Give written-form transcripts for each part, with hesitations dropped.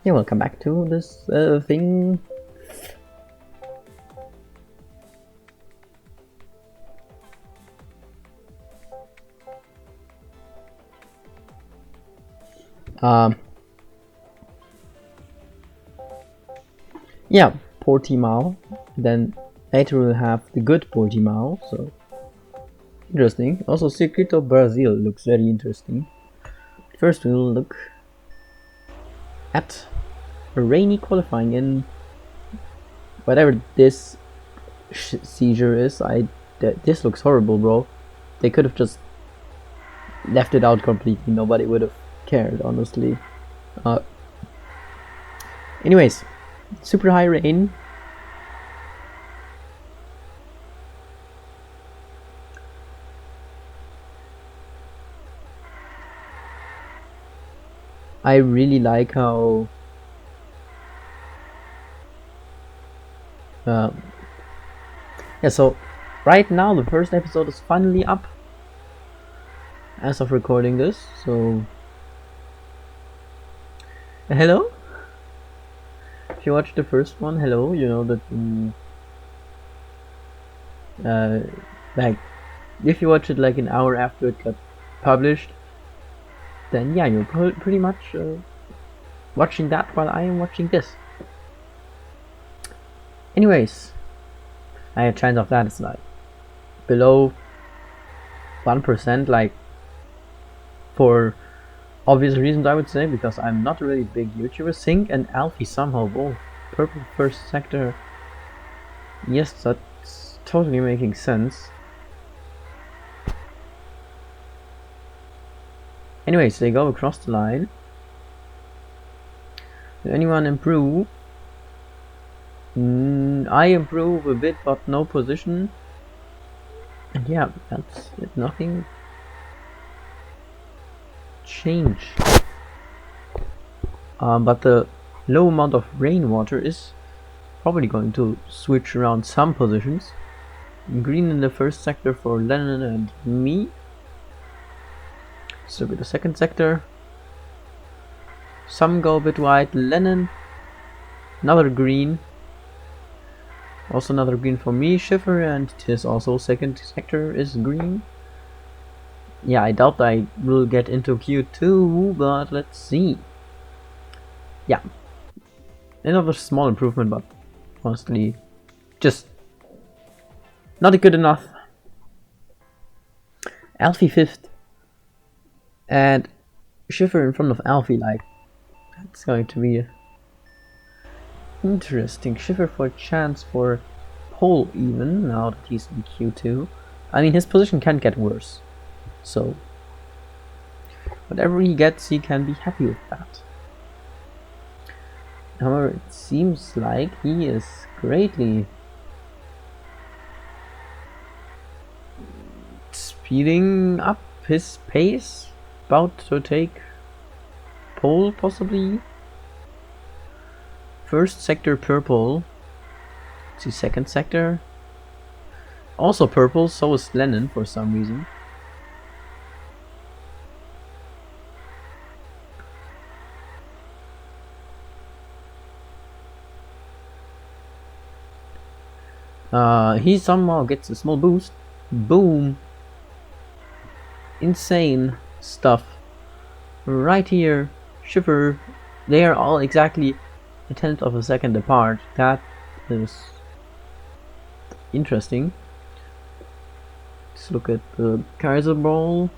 Yeah, welcome back to this thing. Yeah, Portimao. Then later we'll have the good Portimao. So interesting. Also, Circuito Brazil looks very interesting. First, we'll look at a rainy qualifying in whatever this seizure is. This looks horrible, bro. They could have just left it out completely. Nobody would have cared, honestly. Anyways, super high rain. I really like how yeah, so right now the first episode is finally up as of recording this, so hello. If you watched the first one, hello, you know that like if you watch it like an hour after it got published, then yeah, you're pretty much watching that while I am watching this. Anyways, my chance of that is like below 1%, like for obvious reasons I would say, because I'm not a really big YouTuber. Sync and Alfie somehow both purple first sector. Yes, that's totally making sense. Anyways, they go across the line. Did anyone improve? I improve a bit, but no position. And yeah, that's it. Nothing changed. But the low amount of rainwater is probably going to switch around some positions. Green in the first sector for Lennon and me. So with the second sector. Some go a bit white. Lennon. Another green. Also another green for me. Schiffer, and his also second sector is green. Yeah, I doubt I will get into Q2, but let's see. Yeah. Another small improvement, but honestly, just not good enough. Alfie 5th. And Schiffer in front of Alfie, like, that's going to be interesting. Schiffer for a chance for pole even, now that he's in Q2. I mean, his position can't get worse. So, whatever he gets, he can be happy with that. However, it seems like he is greatly speeding up his pace, about to take pole possibly. First sector purple. Let's see, second sector also purple, so is Lennon for some reason. He somehow gets a small boost. Boom. Insane stuff. Right here, Schiffer. They are all exactly a tenth of a second apart. That is interesting. Let's look at the Kaiser Ball.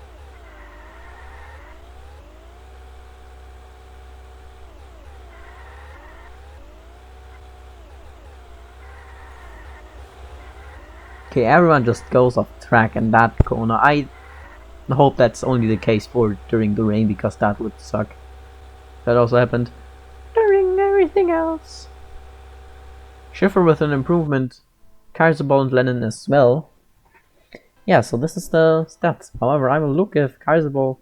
Okay, everyone just goes off track in that corner. I hope that's only the case for during the rain, because that would suck. That also happened during everything else. Schiffer with an improvement. Kaiserball and Lennon as well. Yeah, so this is the stats. However, I will look if Kaiserball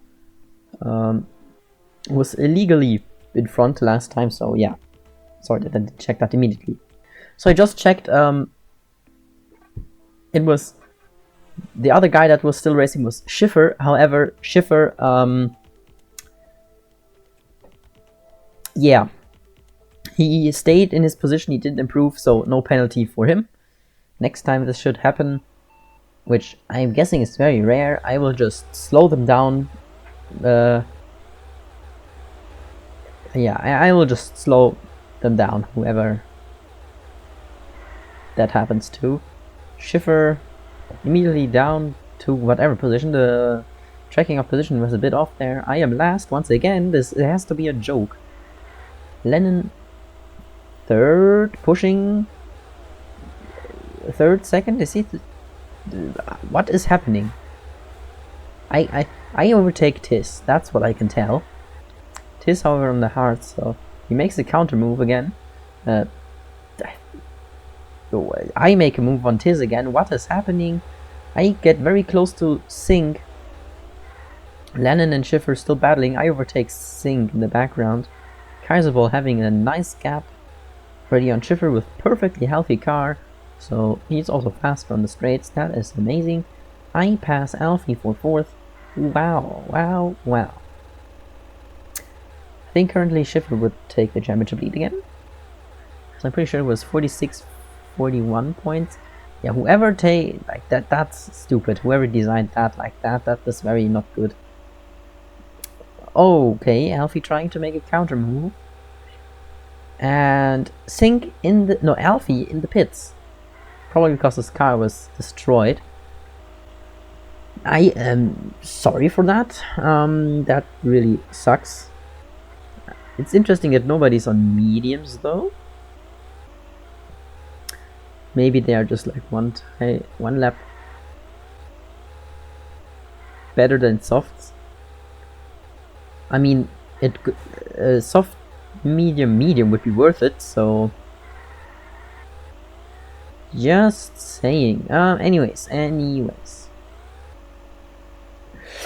was illegally in front last time, so yeah. Sorry that I didn't check that immediately. So I just checked, it was the other guy that was still racing was Schiffer. However, Schiffer, yeah, He stayed in his position, he didn't improve, so no penalty for him. Next time this should happen, which I'm guessing is very rare, I will just slow them down. Yeah, I will just slow them down, whoever that happens to. Schiffer immediately down to whatever position. The tracking of position was a bit off there. I am last once again. This has to be a joke. Lennon third, pushing third, second. Is he? What is happening? I overtake Tis. That's what I can tell. Tis, however, on the hard, so he makes a counter move again. I make a move on Tis again. What is happening? I get very close to Singh. Lennon and Schiffer still battling. I overtake Singh in the background. Kaiserball having a nice gap ready on Schiffer with perfectly healthy car. So he's also faster on the straights. That is amazing. I pass Alfie for fourth. Wow, wow, wow. I think currently Schiffer would take the championship lead again. So I'm pretty sure it was 46-41 points. Yeah, whoever like that, that's stupid. Whoever designed that like that is very not good. Okay, Alfie trying to make a counter move. And Singh in the... No, Alfie in the pits. Probably because his car was destroyed. I am sorry for that. That really sucks. It's interesting that nobody's on mediums though. Maybe they are just like one lap better than softs. I mean, soft, medium would be worth it. So, just saying. Anyways.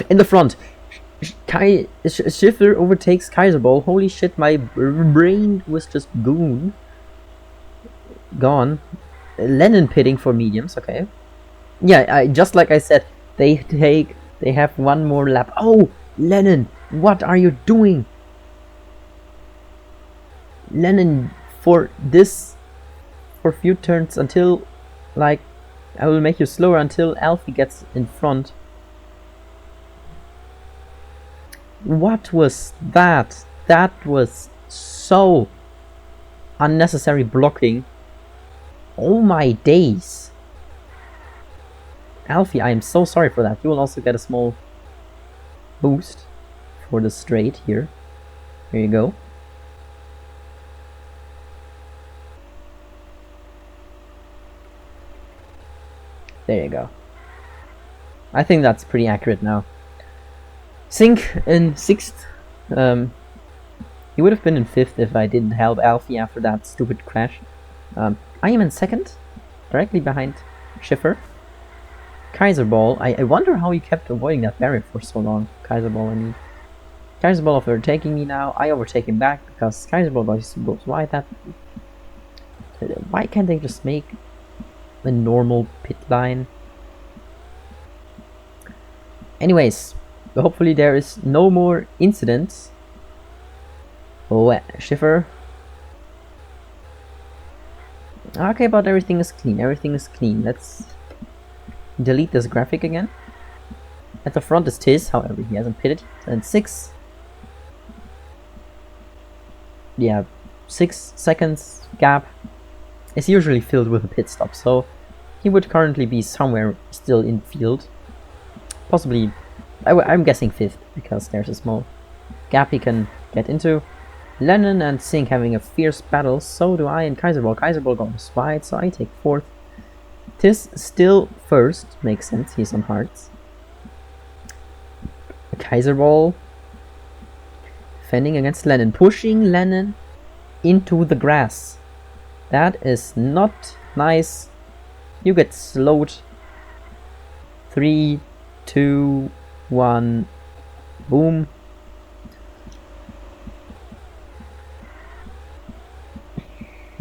In the front, Schiffer overtakes Kaiserball. Holy shit, my brain was just gone. Lennon pitting for mediums, okay. Yeah, just like I said, they have one more lap. Oh, Lennon, what are you doing? Lennon, for a few turns until, like, I will make you slower until Alfie gets in front. What was that? That was so unnecessary blocking. Oh my days. Alfie, I am so sorry for that. You will also get a small boost for the straight here. Here you go. There you go. I think that's pretty accurate now. Singh in 6th. He would have been in 5th if I didn't help Alfie after that stupid crash. I am in 2nd, directly behind Schiffer. Kaiserball, I wonder how he kept avoiding that barrier for so long. Kaiserball, I mean. Kaiserball overtaking me now. I overtake him back because Kaiserball goes wide. Why can't they just make a normal pit line? Anyways, hopefully there is no more incidents. Oh, Schiffer. Okay, but everything is clean. Everything is clean. Let's delete this graphic again. At the front is Tiz, however, he hasn't pitted. And 6. Yeah, 6 seconds gap is usually filled with a pit stop, so he would currently be somewhere still in field. Possibly, I'm guessing 5th, because there's a small gap he can get into. Lennon and Singh having a fierce battle, so do I and Kaiserball. Kaiserball goes wide, so I take 4th. Tiz still 1st, makes sense, he's on hearts. Kaiserball defending against Lennon, pushing Lennon into the grass. That is not nice. You get slowed. 3, 2, 1, boom.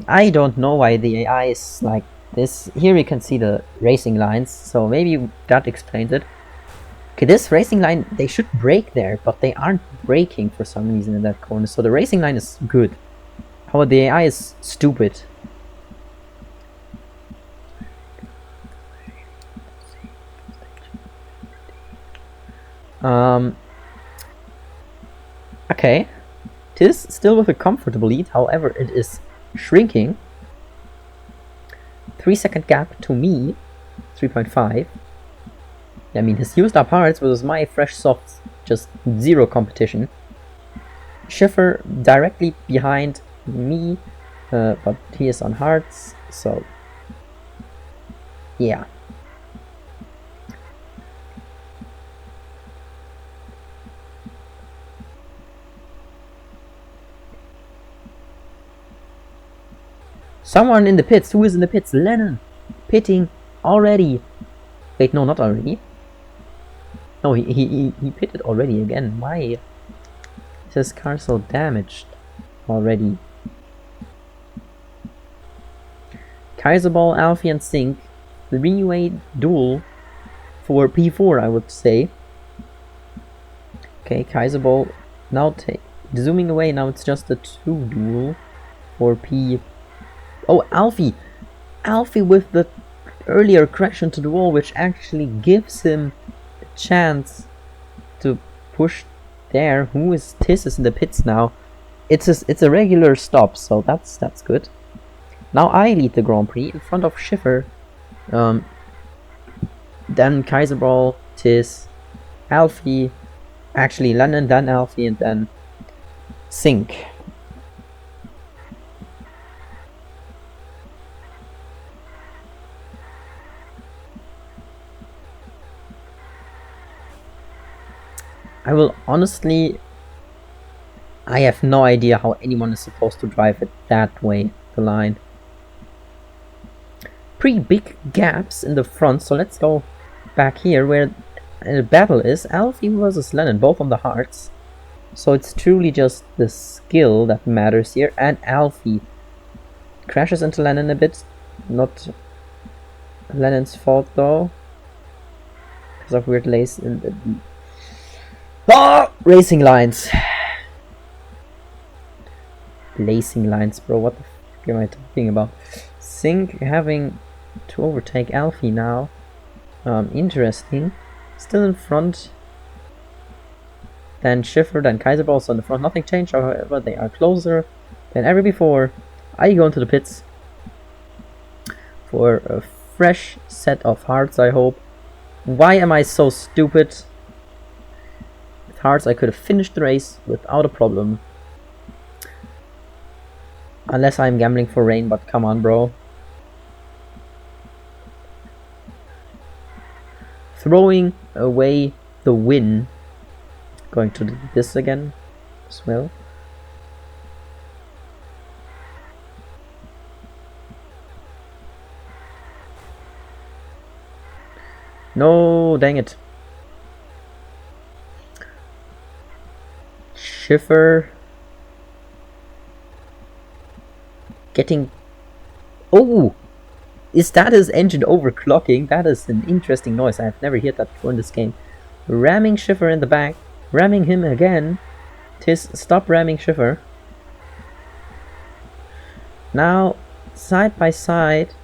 I don't know why the AI is like this. Here you can see the racing lines, so maybe that explains it. Okay, this racing line, they should brake there, but they aren't braking for some reason in that corner, so the racing line is good. Oh, the AI is stupid. Okay. Tis still with a comfortable lead, however, it is shrinking. 3-second gap to me, 3.5. I mean, his used up hearts versus my fresh softs, just zero competition. Schiffer directly behind me, but he is on hearts, so yeah. Someone in the pits. Who is in the pits? Lennon. Pitting already. Wait, no, not already. No, he pitted already again. Why? Is his car so damaged already? Kaiserball, Alfie, and Sink. 3-way duel for P4, I would say. Okay, Kaiserball now zooming away. Now it's just a 2 duel for P. Oh, Alfie! Alfie with the earlier crash into the wall, which actually gives him a chance to push there. Who is Tis is in the pits now? It's a regular stop, so that's good. Now I lead the Grand Prix in front of Schiffer. Then Kaiserball, Tis, Alfie, actually Lennon, then Alfie, and then Sink. I will honestly, I have no idea how anyone is supposed to drive it that way, the line. Pretty big gaps in the front, so let's go back here where the battle is. Alfie versus Lennon, both on the hearts. So it's truly just the skill that matters here, and Alfie crashes into Lennon a bit. Not Lennon's fault though, because of weird lace in the racing lines. Racing lines, bro. What the fuck am I talking about? Sink having to overtake Alfie now. Interesting. Still in front. Then Schiffer, then Kaiserball also in the front. Nothing changed, however, they are closer than ever before. I go into the pits for a fresh set of hearts, I hope. Why am I so stupid? With hearts, I could have finished the race without a problem. Unless I'm gambling for rain, but come on, bro. Throwing away the win. Going to do this again as well. No, dang it. Schiffer getting... Oh! Is that his engine overclocking? That is an interesting noise. I have never heard that before in this game. Ramming Schiffer in the back. Ramming him again. Tis, stop ramming Schiffer. Now, side by side.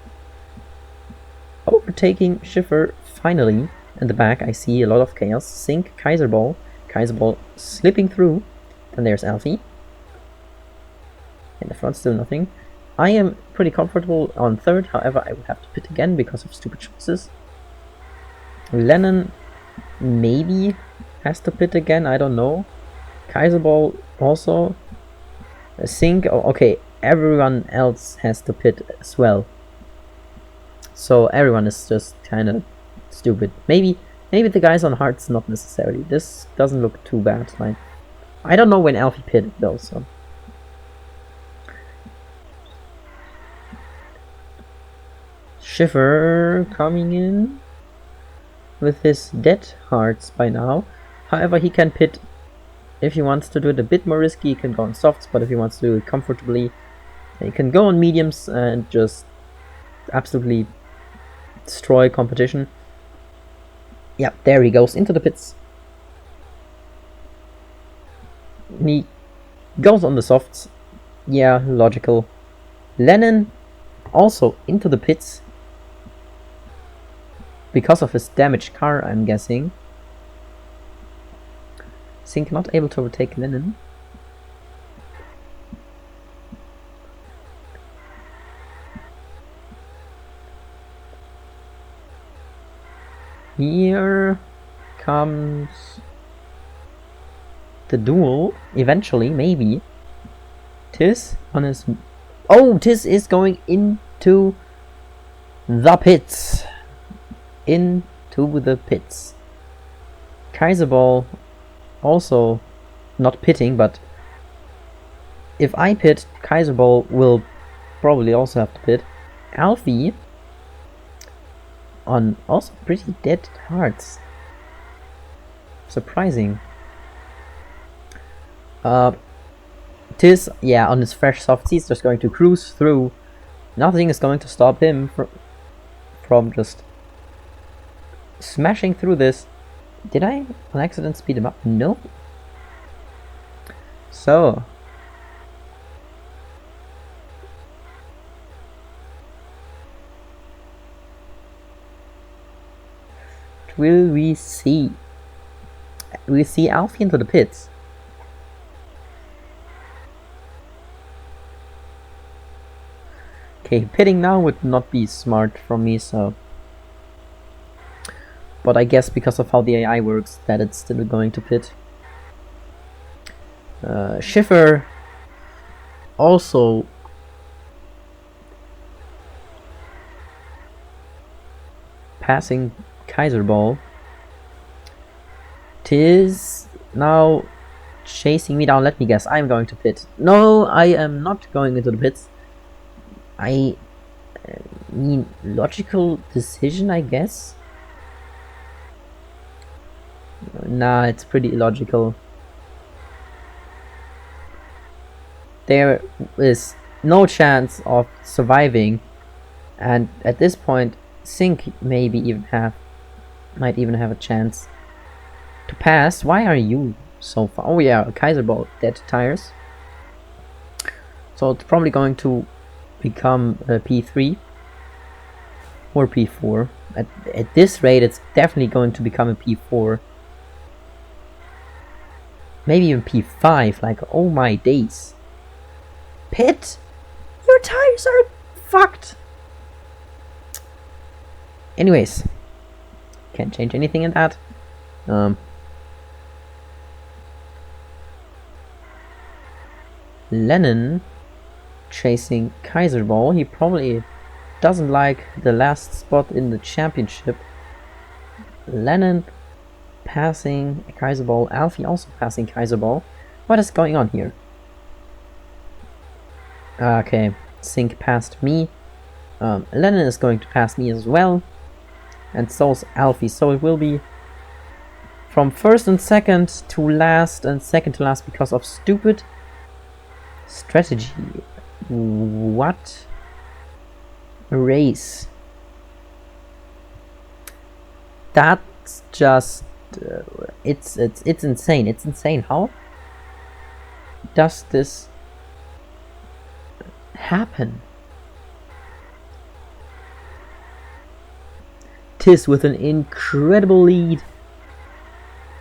Overtaking Schiffer finally. In the back, I see a lot of chaos. Sink, Kaiserball. Kaiserball slipping through. And there's Alfie. In the front, still nothing. I am pretty comfortable on third, however I will have to pit again because of stupid choices. Lennon maybe has to pit again, I don't know. Kaiserball also. Sink, oh, okay, everyone else has to pit as well. So everyone is just kind of stupid. Maybe the guys on hearts not necessarily. This doesn't look too bad. Like, I don't know when Alfie pitted though, so. Schiffer coming in with his dead hearts by now. However, he can pit if he wants to do it a bit more risky. He can go on softs, but if he wants to do it comfortably, he can go on mediums and just absolutely destroy competition. Yeah, there he goes into the pits. He goes on the softs Yeah, logical. Lennon also into the pits. Because of his damaged car, I'm guessing. Sink not able to overtake Lennon. Here comes the duel, eventually, maybe. Tis on his... Oh, Tis is going into the pits. Into the pits. Kaiserball also not pitting, but if I pit, Kaiserball will probably also have to pit. Alfie on also pretty dead hearts. Surprising. Tis, yeah, on his fresh soft seats, just going to cruise through. Nothing is going to stop him from just smashing through this. Did I on accident speed him up? No. So. What will we see? We see Alfie into the pits. Okay, pitting now would not be smart from me, so... But I guess because of how the AI works, that it's still going to pit. Schiffer also passing Kaiserball. Tis now chasing me down. Let me guess, I'm going to pit. No, I am not going into the pits. I mean, logical decision, I guess. Nah, it's pretty illogical. There is no chance of surviving, and at this point, Sink might even have a chance to pass. Why are you so far? Oh yeah, Kaiserball dead tires. So it's probably going to become a P3 or P4. At this rate, it's definitely going to become a P4. Maybe even P5, like, oh my days. Pit! Your tires are fucked! Anyways. Can't change anything in that. Lennon chasing Kaiserball. He probably doesn't like the last spot in the championship. Lennon passing Kaiserball. Alfie also passing Kaiserball. What is going on here? Okay, Sink passed me. Lennon is going to pass me as well. And so is Alfie. So it will be from first and second to last and second to last because of stupid strategy. What a race. That's just it's insane. It's insane. How does this happen? Tis with an incredible lead,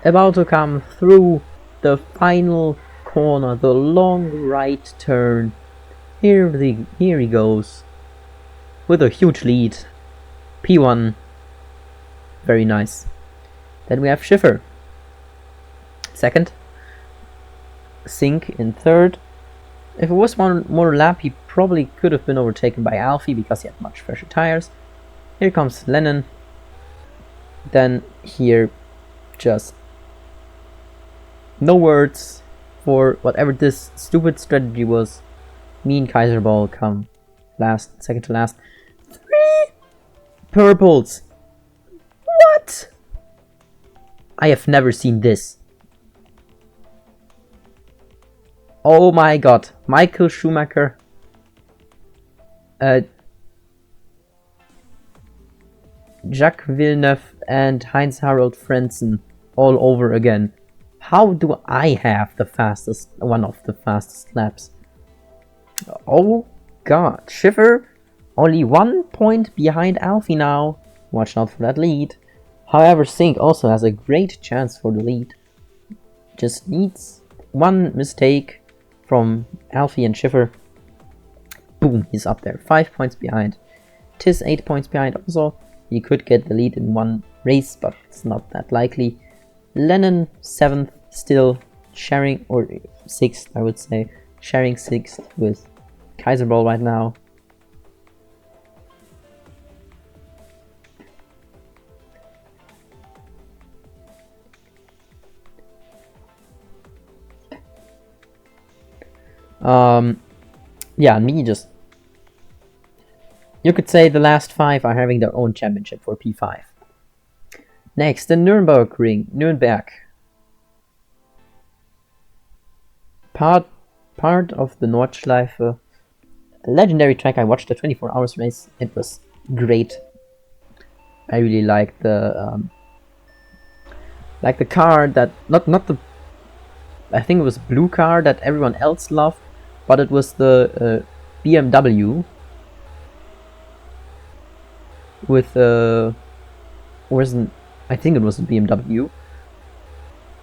about to come through the final corner, the long right turn. Here he goes with a huge lead. P1, very nice. Then we have Schiffer second, Sink in third. If it was one more lap, he probably could have been overtaken by Alfie because he had much fresher tires. Here comes Lennon. Then here, just no words for whatever this stupid strategy was. Me and Kaiserball come last, second to last. 3 purples. What? I have never seen this. Oh my god. Michael Schumacher. Jacques Villeneuve and Heinz-Harald Frentzen all over again. How do I have the fastest, one of the fastest laps? Oh god, Schiffer only 1 point behind Alfie now. Watch out for that lead. However, Sink also has a great chance for the lead. Just needs one mistake from Alfie and Schiffer. Boom, he's up there. 5 points behind. Tis 8 points behind also. He could get the lead in one race, but it's not that likely. Lennon 7th, still sharing, or 6th I would say, sharing 6th with Kaiserball right now. Yeah, me just... You could say the last 5 are having their own championship for P5. Next, the Nürnberg. Part of the Nordschleife. A legendary track. I watched the 24 hours race. It was great. I really liked the car that not the, I think it was blue car that everyone else loved, but it was the BMW with I think it was a BMW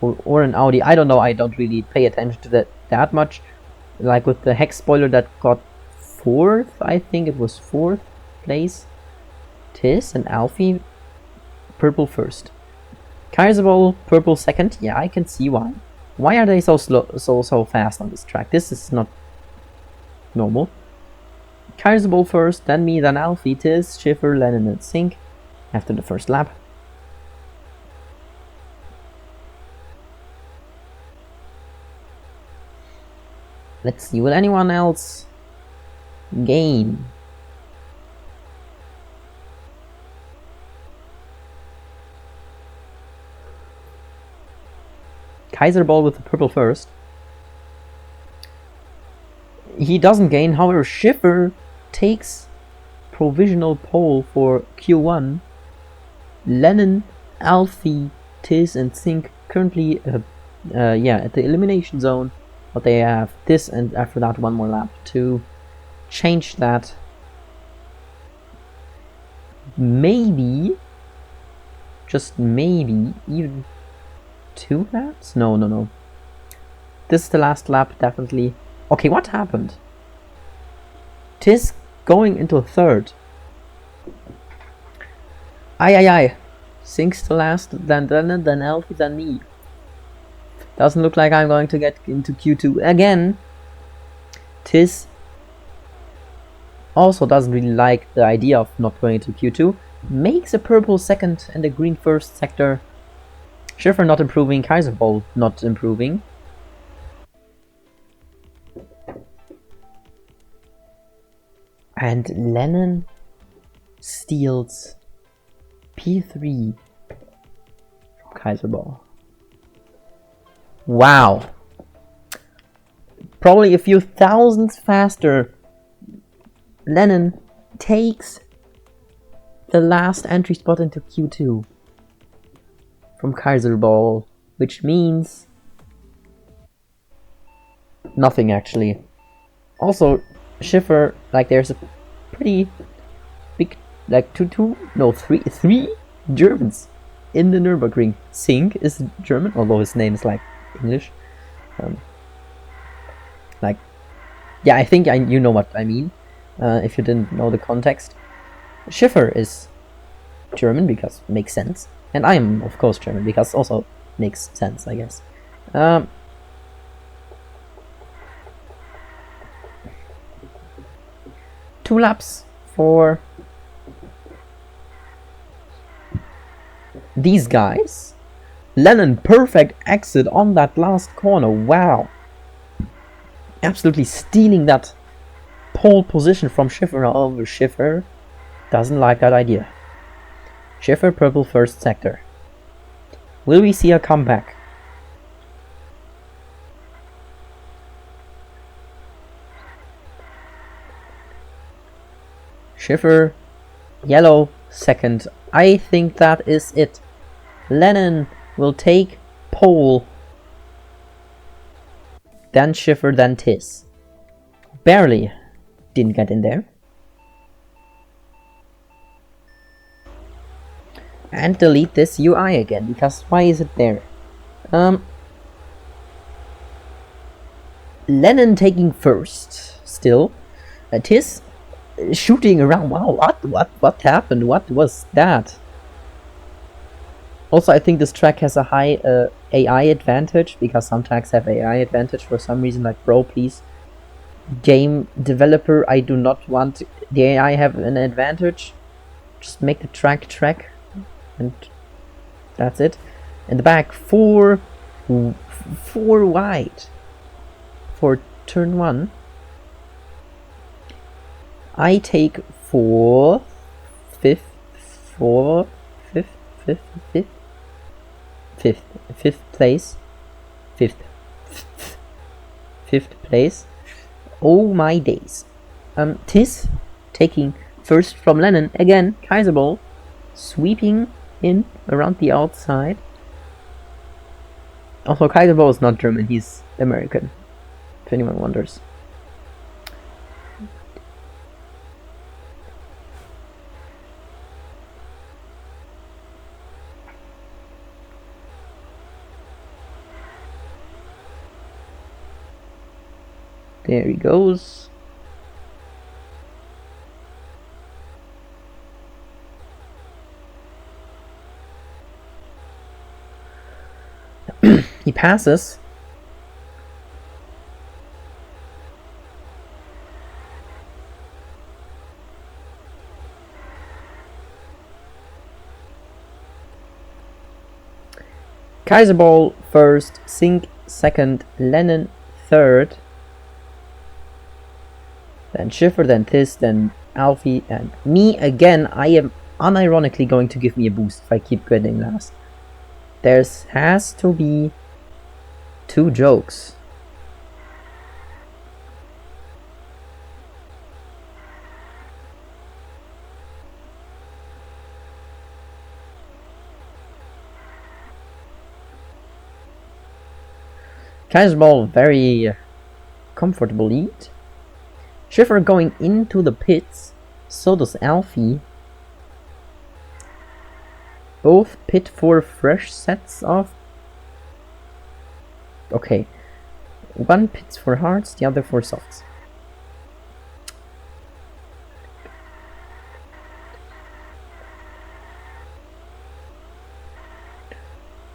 or an Audi. I don't know. I don't really pay attention to that much. Like with the hex spoiler that got 4th, I think it was 4th place. Tis and Alfie purple 1st. Kaiserball purple 2nd. Yeah, I can see why. Why are they so slow, so fast on this track? This is not normal. Kaiserball 1st, then me, then Alfie, Tis, Schiffer, Lennon, and Sink after the first lap. Let's see, will anyone else gain? Kaiserball with the purple 1st. He doesn't gain, however, Schiffer takes provisional pole for Q1. Lennon, Alfie, Tis, and Sink currently at the elimination zone. But they have this, and after that 1 more lap to change that. Maybe, just maybe, even 2 laps? No. This is the last lap, definitely. Okay, what happened? Tis going into 3rd. Aye. Sink's the last, then Alfie, then me. Doesn't look like I'm going to get into Q2 again. Tis also doesn't really like the idea of not going to Q2. Makes a purple 2nd and a green 1st sector. Schiffer not improving, Kaiserball not improving. And Lennon steals P3 from Kaiserball. Wow. Probably a few thousandths faster. Lennon takes the last entry spot into Q2 from Kaiserball, which means nothing actually. Also, Schiffer, like, there's a pretty big, like, three Germans in the Nürburgring. Sink is German, although his name is like English. Yeah, I think you know what I mean. If you didn't know the context, Schiffer is German because it makes sense, and I am of course German because also makes sense, I guess. 2 laps for these guys. Lennon, perfect exit on that last corner. Wow. Absolutely stealing that pole position from Schiffer. However, Schiffer doesn't like that idea. Schiffer, purple 1st sector. Will we see a comeback? Schiffer, yellow 2nd. I think that is it. Lennon will take pole. Then Schiffer, then Tis. barely didn't get in there. And delete this UI again, because why is it there? Lennon taking first, still. Tis shooting around. Wow, what happened? What was that? Also, I think this track has a high AI advantage, because some tracks have AI advantage for some reason, like bro, please. Game developer, I do not want the AI have an advantage. Just make the track, and that's it. In the back, four wide for turn 1. I take fifth place. Oh my days. Tis taking first from Lennon again. Kaiserball sweeping in around the outside. Also, Kaiserball is not German, he's American, if anyone wonders. There he goes. He passes. Kaiserball first, Sink second, Lennon third. Then Schiffer, then Tis, then Alfie, and me again. I am unironically going to give me a boost if I keep getting last. There has to be 2 jokes. Kaiserball very comfortable lead. Schiffer going into the pits, so does Alfie. Both pit for fresh sets of... Okay. One pits for hards, the other for softs.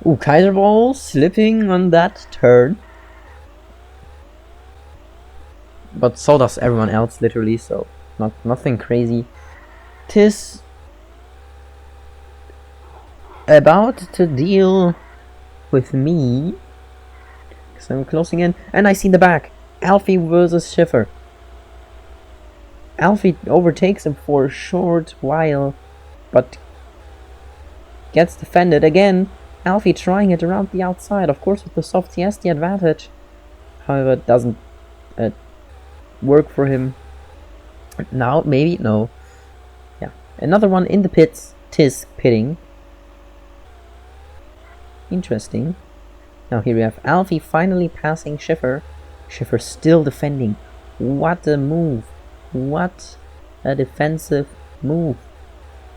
Ooh, Kaiserball slipping on that turn. But so does everyone else, literally, so nothing crazy. Tis about to deal with me, because I'm closing in, and I see the back. Alfie versus Schiffer. Alfie overtakes him for a short while, but gets defended again. Alfie trying it around the outside. Of course, with the soft, he has the advantage. However, it doesn't work for him. Now, maybe, no. Yeah, another one in the pits. Tis pitting. Interesting. Now here we have Alfie finally passing Schiffer. Schiffer still defending. What a move. What a defensive move.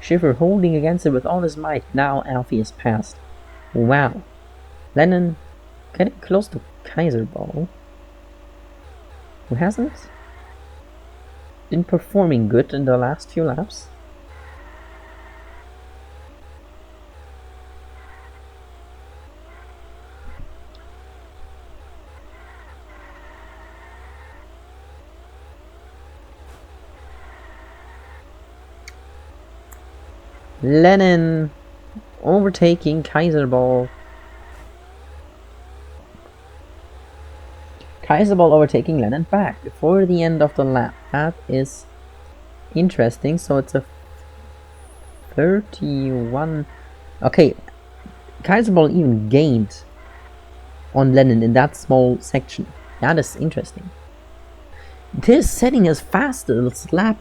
Schiffer holding against it with all his might. Now Alfie is passed. Wow. Lennon getting close to Kaiserball, who hasn't been performing good in the last few laps. Lennon overtaking Kaiserball. Kaiserball overtaking Lennon back before the end of the lap. That is interesting. So it's a 31. Okay, Kaiserball even gained on Lennon in that small section. That is interesting. This setting his fastest lap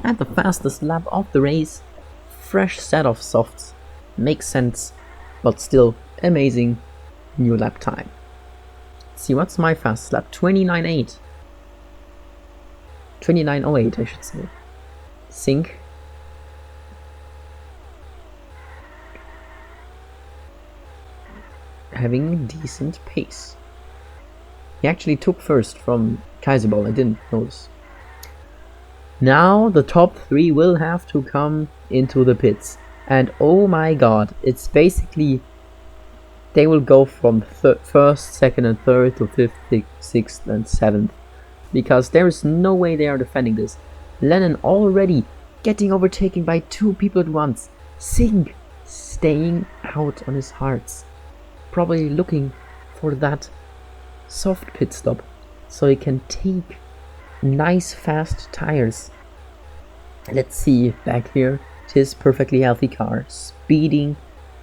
at the fastest lap of the race. Fresh set of softs. Makes sense, but still amazing new lap time. Let's see, what's my fastest lap? 29.8. 29.08, I should say. Sink. Having decent pace. He actually took first from Kaiserball, I didn't notice. Now the top 3 will have to come into the pits. And oh my god, it's basically... They will go from first, second and third to 5th, 6th and 7th. Because there is no way they are defending this. Lennon already getting overtaken by 2 people at once. Singh staying out on his hards. Probably looking for that soft pit stop. So he can take nice fast tires. Let's see back here. His perfectly healthy car. Speeding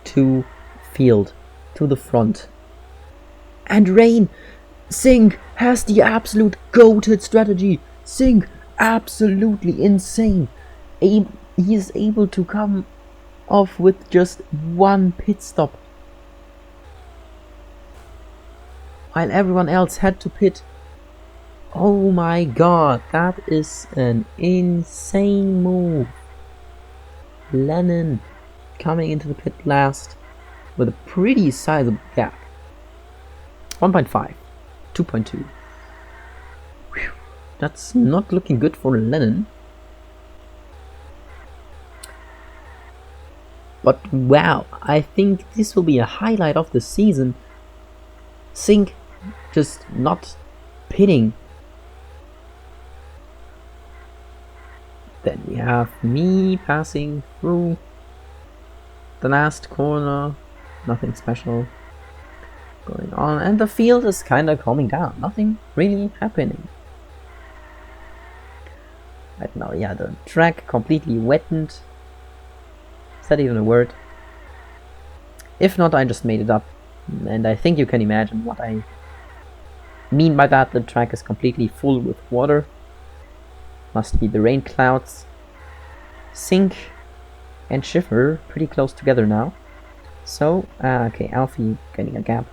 to field. To the front. And rain! Singh has the absolute goated strategy. Singh, absolutely insane. He is able to come off with just 1 pit stop. While everyone else had to pit. Oh my god, that is an insane move. Lennon coming into the pit last with a pretty sizable gap. 1.5. 2.2. That's not looking good for Lennon. But wow, I think this will be a highlight of the season. Singh just not pitting. Then we have me passing through the last corner. Nothing special going on, and the field is kind of calming down. Nothing really happening right now. Yeah, the track completely wetted. Is that even a word? If not, I just made it up, and I think you can imagine what I mean by that. The track is completely full with water. Must be the rain clouds. Singh and Schiffer pretty close together now. So, okay, Alfie getting a gap.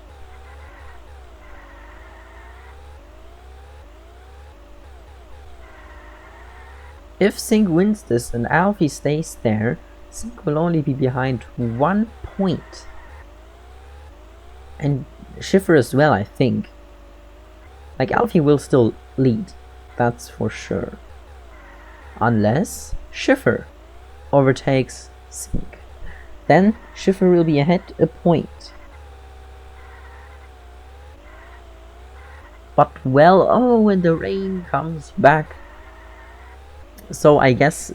If Singh wins this and Alfie stays there, Singh will only be behind 1 point. And Schiffer as well, I think. Like, Alfie will still lead, that's for sure. Unless Schiffer overtakes Singh. Then Schiffer will be ahead a point. But well, oh, when the rain comes back. So I guess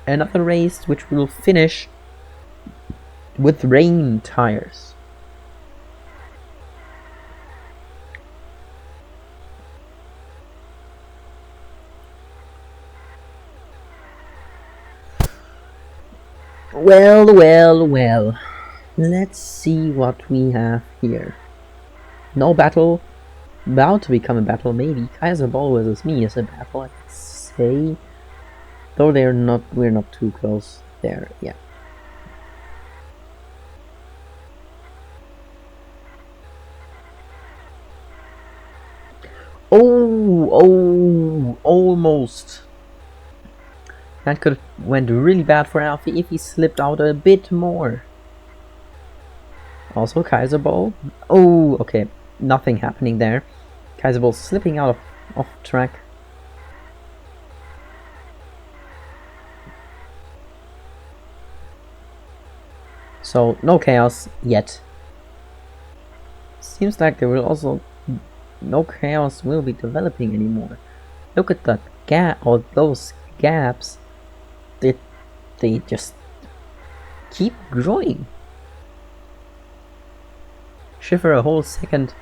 another race which will finish with rain tires. Well, let's see what we have here. No battle, about to become a battle maybe. Kaiserball versus me is a battle, I could say. Though we're not too close there, yeah. Oh, almost. That could have went really bad for Alfie if he slipped out a bit more. Also Kaiserball. Oh, okay. Nothing happening there. Kaiserball slipping out of track. So, no chaos yet. Seems like there will also... no chaos will be developing anymore. Look at that gap, or those gaps. They just keep growing. Schiffer a whole second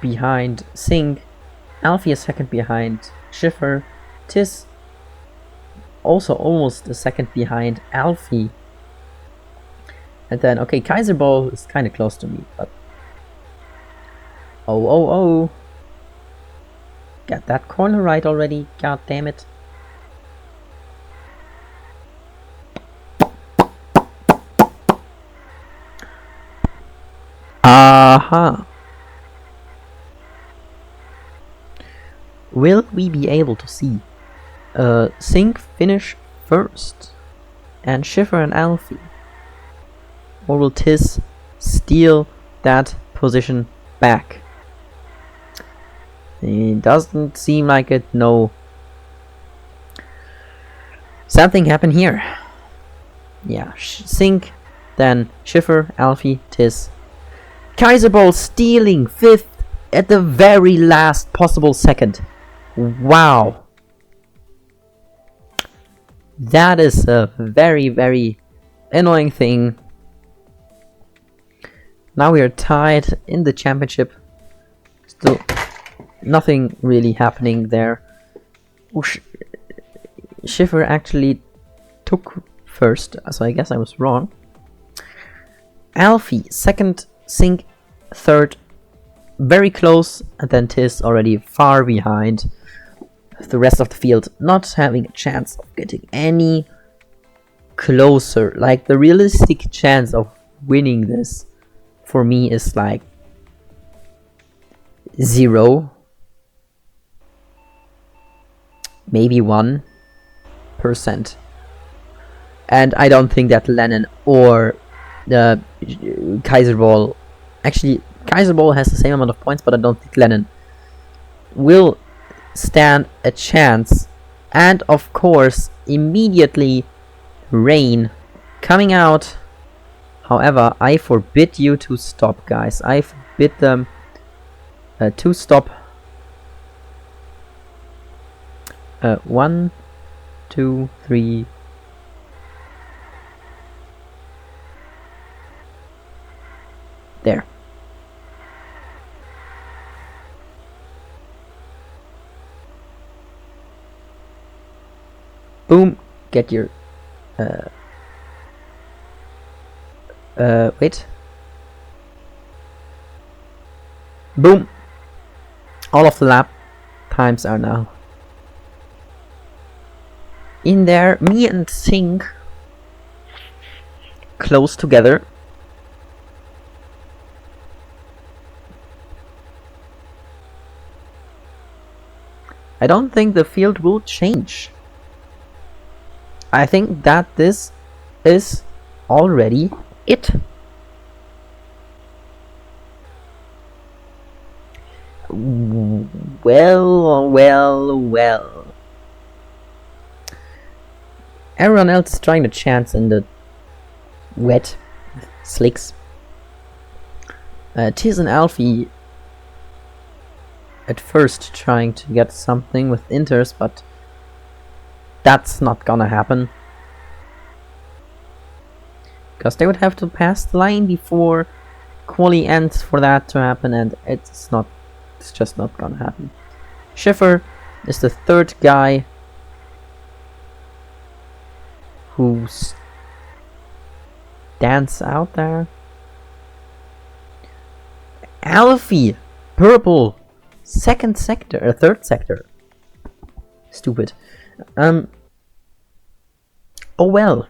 behind Singh. Alfie a second behind Schiffer. Tis also almost a second behind Alfie. And then, okay, Kaiserball is kind of close to me, but... Oh. Got that corner right already, god damn it. Aha! Will we be able to see Sink finish first and Schiffer and Alfie? Or will Tiz steal that position back? It doesn't seem like it, no. Something happened here. Yeah, Sink, then Schiffer, Alfie, Tiz. Kaiserball stealing 5th at the very last possible second. Wow. That is a very, very annoying thing. Now we are tied in the championship. Still nothing really happening there. Oh, Schiffer actually took first, so I guess I was wrong. Alfie, second, Sink, third, very close, and then Tiz already far behind. The rest of the field not having a chance of getting any closer. Like, the realistic chance of winning this for me is like 0, maybe 1%. And I don't think that Lennon or the Kaiserball, actually Kaiserball has the same amount of points, but I don't think Lennon will stand a chance. And of course immediately Rain coming out. However, I forbid you to stop, guys. I forbid them to stop. 1, 2, 3. There. Boom. Get your wait. Boom. All of the lap times are now in there. Me and Sink close together. I don't think the field will change. I think that this is already it. Well. Everyone else is trying to chance in the wet slicks. Tiz and Alfie at first trying to get something with Inters, but that's not gonna happen. Because they would have to pass the line before quali ends for that to happen, and it's just not gonna happen. Schiffer is the third guy who stands out there. Alfie, purple, second sector, or third sector. Stupid. Oh well.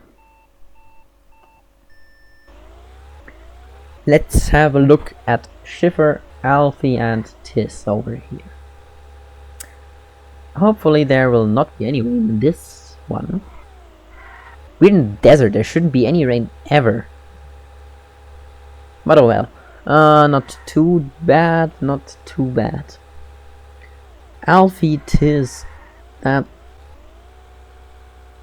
Let's have a look at Schiffer, Alfie and Tiz over here. Hopefully there will not be any rain in this one. We're in the desert, there shouldn't be any rain ever. But oh well. Not too bad, not too bad. Alfie, Tiz, that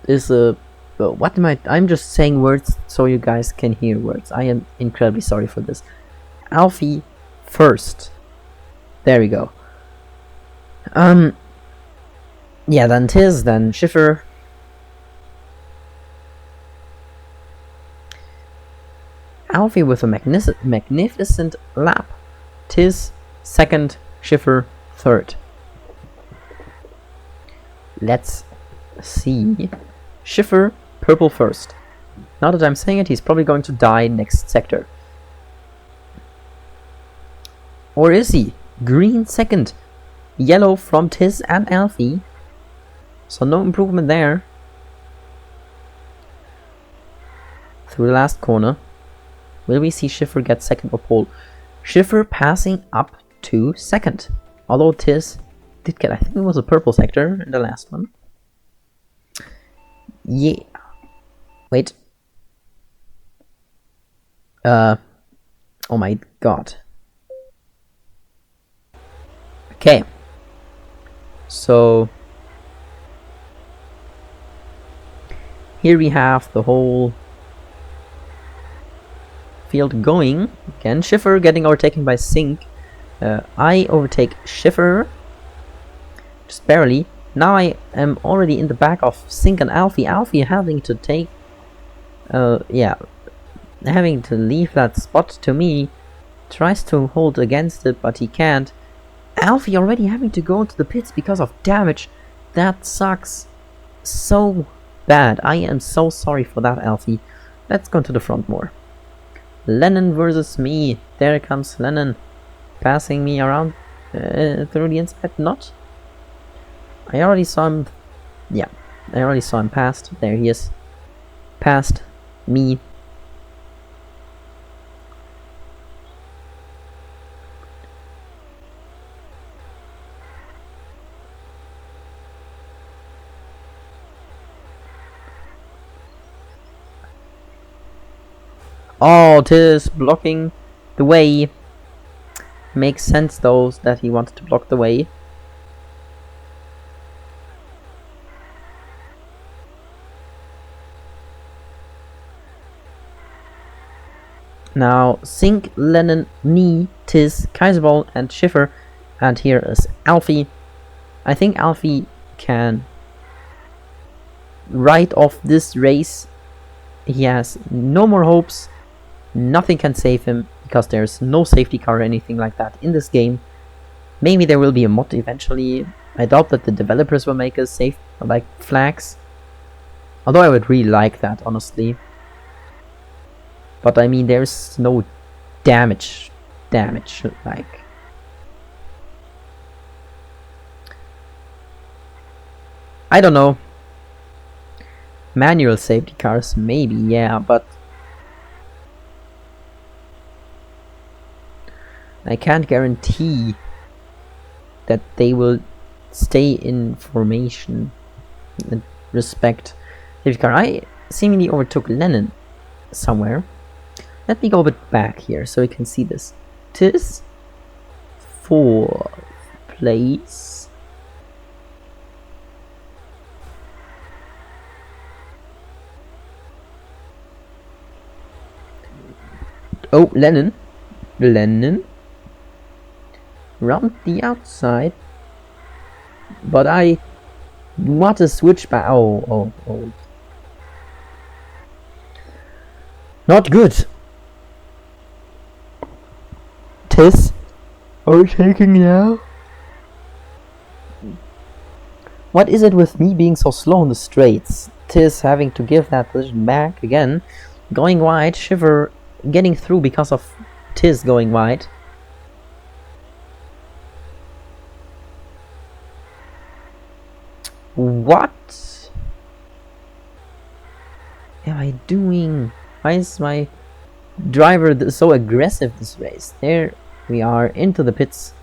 is a... what am I'm just saying words so you guys can hear words. I am incredibly sorry for this. Alfie first. There we go. Yeah, then Tiz, then Schiffer. Alfie with a magnificent lap. Tiz second, Schiffer third. Let's see. Schiffer, purple first. Now that I'm saying it, he's probably going to die next sector. Or is he? Green second. Yellow from Tiz and Alfie. So no improvement there. Through the last corner. Will we see Schiffer get second or pole? Schiffer passing up to second. Although Tiz did get, I think it was a purple sector in the last one. Yeah. Wait. Oh my god. Okay. So here we have the whole field going. Again, Schiffer getting overtaken by Sink. I overtake Schiffer. Just barely. Now I am already in the back of Sink and Alfie. Alfie having to take... yeah. Having to leave that spot to me. Tries to hold against it, but he can't. Alfie already having to go into the pits because of damage. That sucks so bad. I am so sorry for that, Alfie. Let's go to the front more. Lennon versus me. There comes Lennon. Passing me around through the inside. Not. I already saw him. Yeah, I already saw him past. There he is. Past me. Oh, tis blocking the way. Makes sense though that he wanted to block the way. Now Sink, Lennon, me, Tis, Kaiserball and Schiffer, and here is Alfie. I think Alfie can write off this race. He has no more hopes. Nothing can save him because there's no safety car or anything like that in this game. Maybe there will be a mod eventually. I doubt that the developers will make a safe like flags. Although I would really like that, honestly. But I mean, there's no damage, like. I don't know. Manual safety cars, maybe, yeah, but I can't guarantee that they will stay in formation and respect safety car. I seemingly overtook Lennon somewhere. Let me go a bit back here so you can see this. Tis 4th place. Oh, Lennon. Round the outside. But I... What a switch back. Oh. Not good. Tis overtaking now. What is it with me being so slow on the straights? Tis having to give that position back again. Going wide, Shiver getting through because of Tis going wide. What am I doing? Why is my driver so aggressive this race? There we are into the pits.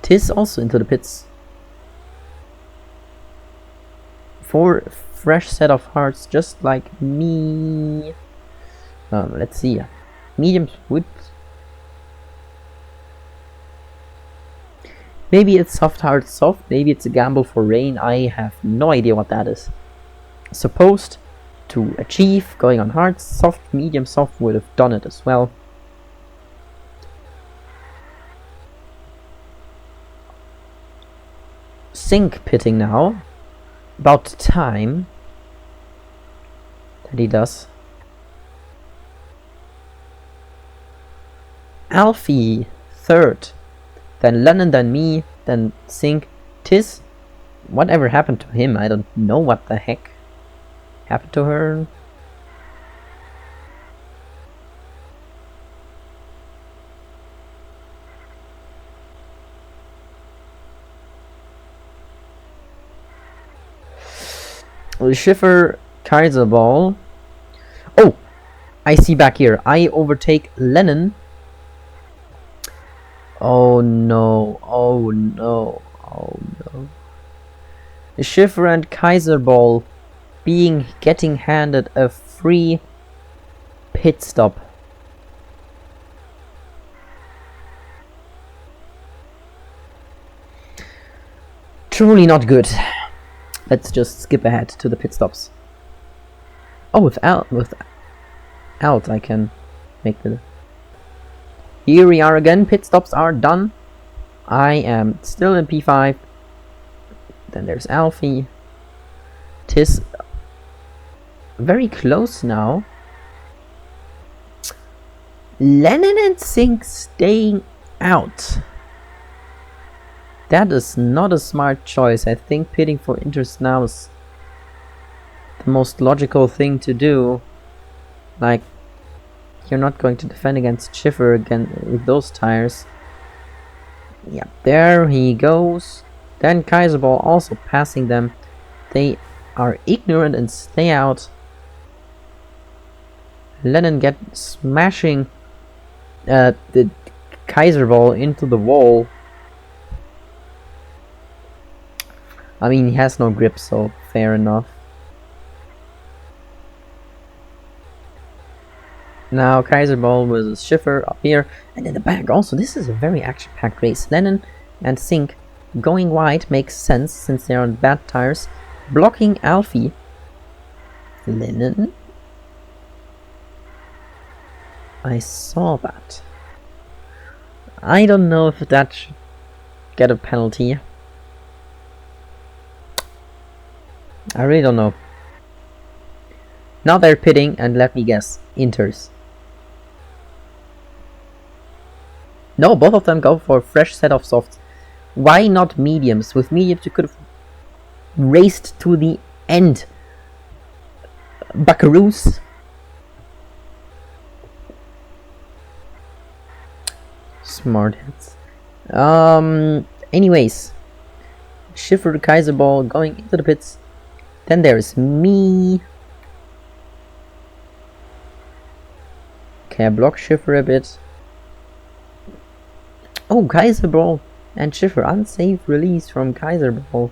Tis also into the pits. 4 fresh set of hearts, just like me. Let's see. Medium whip. Maybe it's soft hard soft. Maybe it's a gamble for rain. I have no idea what that is. Supposed to achieve going on hard. Soft, medium, soft would have done it as well. Sink pitting now. About time that he does. Alfie 3rd, then Lennon, then me, then Sink, Tis. Whatever happened to him? I don't know what the heck happened to her. Schiffer carries the ball. Oh, I see back here. I overtake Lennon. Oh no, oh no, oh no. Schiffer and Kaiserball getting handed a free pit stop. Truly not good. Let's just skip ahead to the pit stops. Oh, without I can make the... Here we are again, pit stops are done. I am still in P5. Then there's Alfie. Tis very close now. Lennon and Sink staying out. That is not a smart choice. I think pitting for interest now is the most logical thing to do. Like, you're not going to defend against Schiffer again with those tires. Yeah, there he goes. Then Kaiserball also passing them. They are ignorant and stay out. Lennon smashing the Kaiserball into the wall. I mean, he has no grip, so fair enough. Now Kaiserball with Schiffer up here, and in the back also. This is a very action-packed race. Lennon and Sink going wide makes sense since they're on bad tires. Blocking Alfie. Lennon. I saw that. I don't know if that should get a penalty. I really don't know. Now they're pitting, and let me guess, Inters. No, both of them go for a fresh set of softs. Why not mediums? With mediums you could have raced to the end. Buckaroos. Smart heads. Anyways. Schiffer, Kaiserball going into the pits. Then there's me. Okay, I block Schiffer a bit. Oh, Kaiserball and Schiffer. Unsafe release from Kaiserball.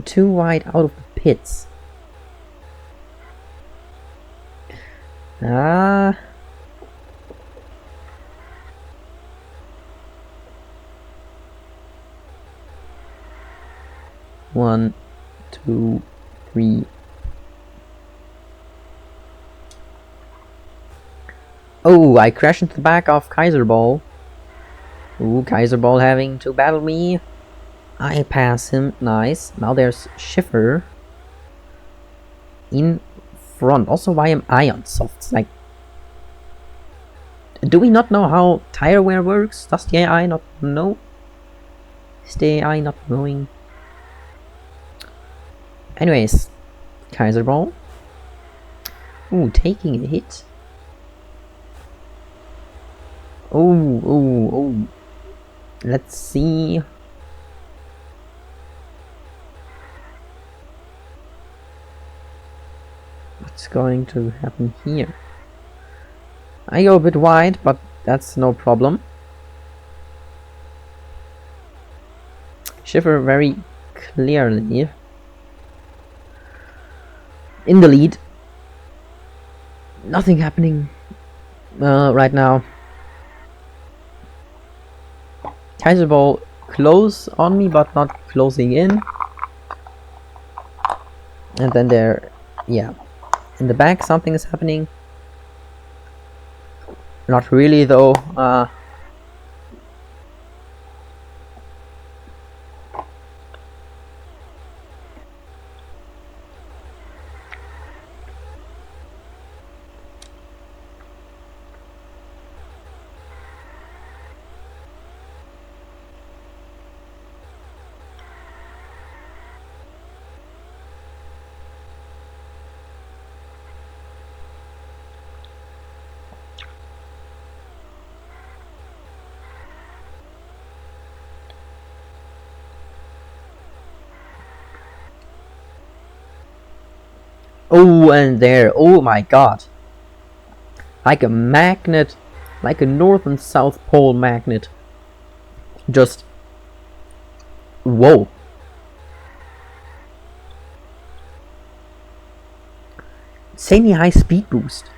Too wide out of the pits. Ah. One, two, three. Oh, I crash into the back of Kaiserball. Ooh, Kaiserball having to battle me. I pass him. Nice. Now there's Schiffer in front. Also, why am I on softs? Like, do we not know how tire wear works? Does the AI not know? Is the AI not knowing? Anyways, Kaiserball. Ooh, taking a hit. Oh. Let's see. What's going to happen here? I go a bit wide, but that's no problem. Schiffer very clearly in the lead. Nothing happening right now. Kaiserball close on me, but not closing in. And then there, yeah, in the back something is happening. Not really though. Oh, and there, oh my god. Like a magnet, like a north and south pole magnet. Just... Whoa. Insanely high speed boost.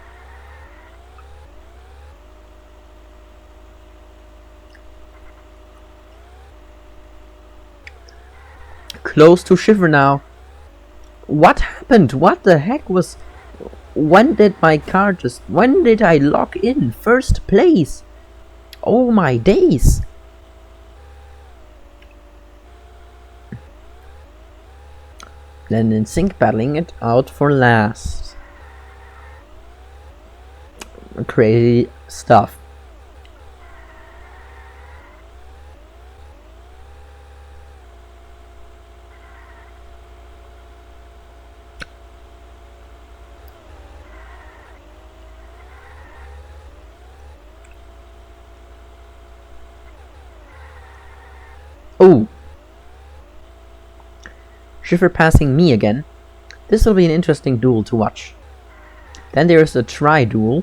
Close to Shiver now. What happened? What the heck was... When did my car just... When did I lock in first place? Oh my days. Then in sync battling it out for last. Crazy stuff. Oh! Shiver passing me again. This will be an interesting duel to watch. Then there's a tri-duel.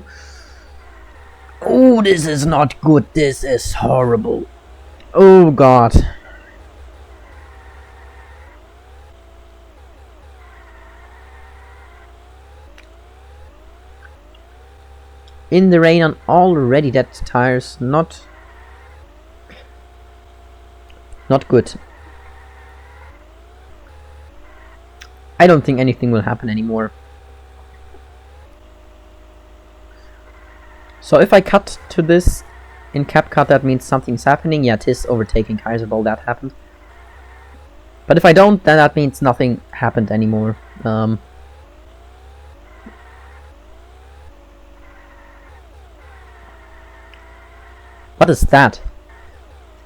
Oh, this is not good. This is horrible. Oh god. In the rain on already that tire's not good. I don't think anything will happen anymore. So if I cut to this in CapCut, that means something's happening. Yeah, Tis overtaking Kaiserball, that happened. But if I don't, then that means nothing happened anymore. What is that?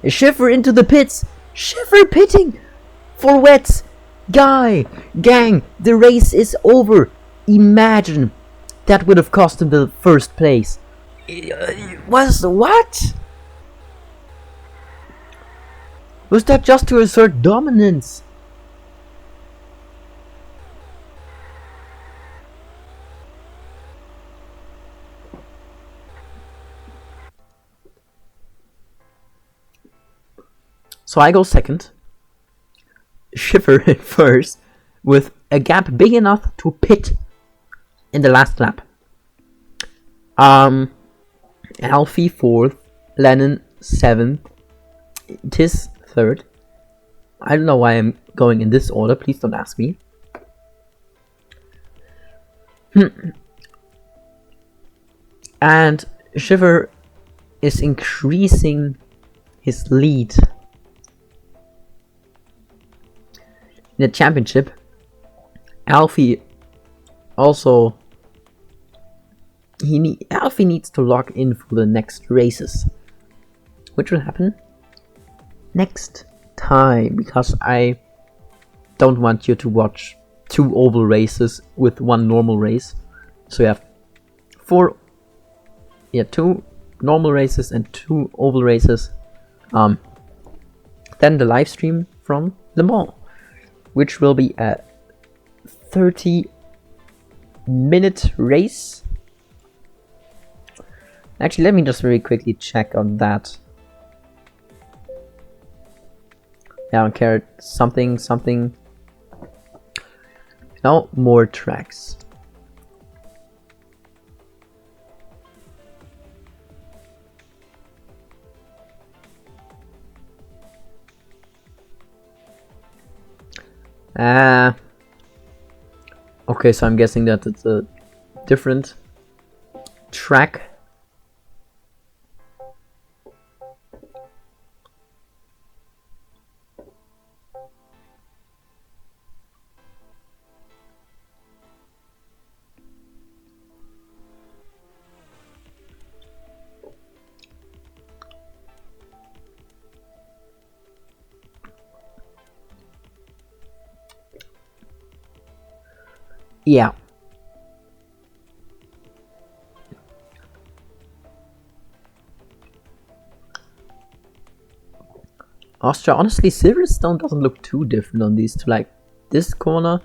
A Shiver into the pits! Shiver pitting! For wets! Gang! The race is over! Imagine! That would have cost him the first place. Was what? Was that just to assert dominance? So I go second. Shiver first, with a gap big enough to pit in the last lap. Alfie 4th, Lennon 7th, Tis 3rd. I don't know why I'm going in this order, please don't ask me. And Shiver is increasing his lead in the championship. Alfie also... Alfie needs to lock in for the next races, which will happen next time, because I don't want you to watch 2 oval races with 1 normal race. So you have 2 normal races and 2 oval races. Then the live stream from Le Mans, which will be a 30-minute race. Actually, let me just very quickly check on that. I don't care. Something. Now, more tracks. Okay, so I'm guessing that it's a different track. Yeah. Austria, honestly, Silverstone doesn't look too different on these two. Like, this corner,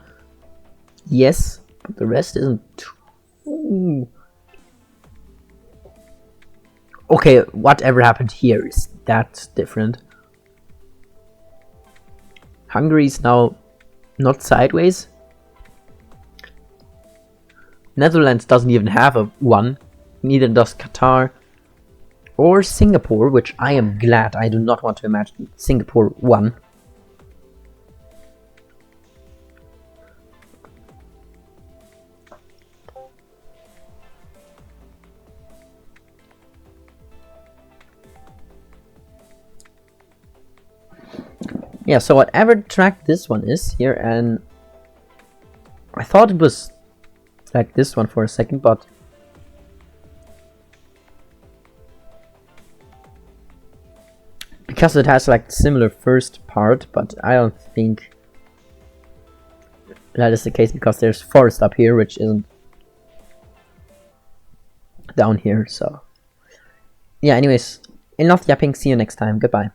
yes, but the rest isn't too... Okay, whatever happened here is that different. Hungary is now not sideways. Netherlands doesn't even have a 1. Neither does Qatar or Singapore, which I am glad. I do not want to imagine Singapore 1. Yeah, so whatever track this one is here, and I thought it was like this one for a second, but because it has like similar first part, but I don't think that is the case because there's forest up here which isn't down here. So yeah, anyways, enough yapping, see you next time, goodbye.